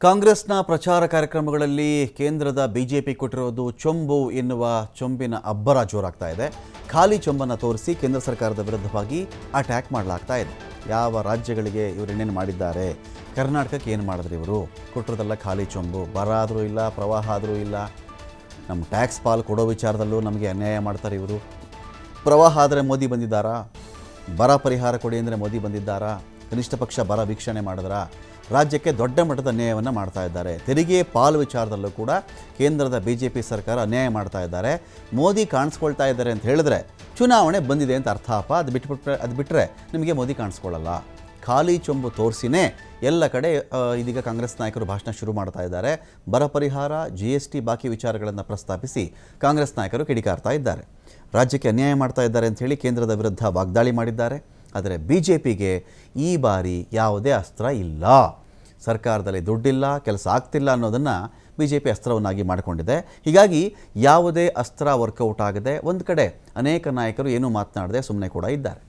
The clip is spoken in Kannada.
ಕಾಂಗ್ರೆಸ್ನ ಪ್ರಚಾರ ಕಾರ್ಯಕ್ರಮಗಳಲ್ಲಿ ಕೇಂದ್ರದ ಬಿಜೆಪಿ ಕೊಟ್ಟಿರೋದು ಚೊಂಬು ಎನ್ನುವ ಚೊಂಬಿನ ಅಬ್ಬರ ಜೋರಾಗ್ತಾ ಇದೆ. ಖಾಲಿ ಚೊಂಬನ್ನು ತೋರಿಸಿ ಕೇಂದ್ರ ಸರ್ಕಾರದ ವಿರುದ್ಧವಾಗಿ ಅಟ್ಯಾಕ್ ಮಾಡಲಾಗ್ತಾ ಇದೆ. ಯಾವ ರಾಜ್ಯಗಳಿಗೆ ಇವರು ಏನೇನು ಮಾಡಿದ್ದಾರೆ, ಕರ್ನಾಟಕಕ್ಕೆ ಏನು ಮಾಡಿದ್ರು ಇವರು, ಕೊಟ್ಟಿರೋದೆಲ್ಲ ಖಾಲಿ ಚೊಂಬು, ಬರ ಆದರೂ ಇಲ್ಲ, ಪ್ರವಾಹ ಆದರೂ ಇಲ್ಲ, ನಮ್ಮ ಟ್ಯಾಕ್ಸ್ ಪಾಲ್ ಕೊಡೋ ವಿಚಾರದಲ್ಲೂ ನಮಗೆ ಅನ್ಯಾಯ ಮಾಡ್ತಾರೆ ಇವರು. ಪ್ರವಾಹ ಆದರೆ ಮೋದಿ ಬಂದಿದ್ದಾರಾ, ಬರ ಪರಿಹಾರ ಕೊಡಿ ಅಂದರೆ ಮೋದಿ ಬಂದಿದ್ದಾರಾ, ಕನಿಷ್ಠ ಪಕ್ಷ ಬರ ವೀಕ್ಷಣೆ ಮಾಡಿದ್ರಾ, ರಾಜ್ಯಕ್ಕೆ ದೊಡ್ಡ ಮಟ್ಟದ ಅನ್ಯಾಯವನ್ನು ಮಾಡ್ತಾ ಇದ್ದಾರೆ. ತೆರಿಗೆ ಪಾಲು ವಿಚಾರದಲ್ಲೂ ಕೂಡ ಕೇಂದ್ರದ ಬಿಜೆಪಿ ಸರ್ಕಾರ ಅನ್ಯಾಯ ಮಾಡ್ತಾ ಇದ್ದಾರೆ. ಮೋದಿ ಕಾಣಿಸ್ಕೊಳ್ತಾ ಇದ್ದಾರೆ ಅಂತ ಹೇಳಿದ್ರೆ ಚುನಾವಣೆ ಬಂದಿದೆ ಅಂತ ಅರ್ಥಪ್ಪ. ಅದು ಬಿಟ್ಟರೆ ನಿಮಗೆ ಮೋದಿ ಕಾಣಿಸ್ಕೊಳ್ಳಲ್ಲ. ಖಾಲಿ ಚೊಂಬು ತೋರಿಸಿನೇ ಎಲ್ಲ ಕಡೆ ಇದೀಗ ಕಾಂಗ್ರೆಸ್ ನಾಯಕರು ಭಾಷಣ ಶುರು ಮಾಡ್ತಾ ಇದ್ದಾರೆ. ಬರ ಪರಿಹಾರ, GST ಬಾಕಿ ವಿಚಾರಗಳನ್ನು ಪ್ರಸ್ತಾಪಿಸಿ ಕಾಂಗ್ರೆಸ್ ನಾಯಕರು ಕಿಡಿಕಾರ್ತಾ ಇದ್ದಾರೆ. ರಾಜ್ಯಕ್ಕೆ ಅನ್ಯಾಯ ಮಾಡ್ತಾ ಇದ್ದಾರೆ ಅಂತ ಹೇಳಿ ಕೇಂದ್ರದ ವಿರುದ್ಧ ವಾಗ್ದಾಳಿ ಮಾಡಿದ್ದಾರೆ. ಆದರೆ ಬಿಜೆಪಿಗೆ ಈ ಬಾರಿ ಯಾವುದೇ ಅಸ್ತ್ರ ಇಲ್ಲ. ಸರ್ಕಾರದಲ್ಲಿ ದುಡ್ಡಿಲ್ಲ, ಕೆಲಸ ಆಗ್ತಿಲ್ಲ ಅನ್ನೋದನ್ನು ಬಿಜೆಪಿ ಅಸ್ತ್ರವನ್ನಾಗಿ ಮಾಡಿಕೊಂಡಿದೆ. ಹೀಗಾಗಿ ಯಾವುದೇ ಅಸ್ತ್ರ ವರ್ಕೌಟ್ ಆಗದೆ ಒಂದು ಕಡೆ ಅನೇಕ ನಾಯಕರು ಏನೂ ಮಾತನಾಡದೆ ಸುಮ್ಮನೆ ಕೂಡ ಇದ್ದಾರೆ.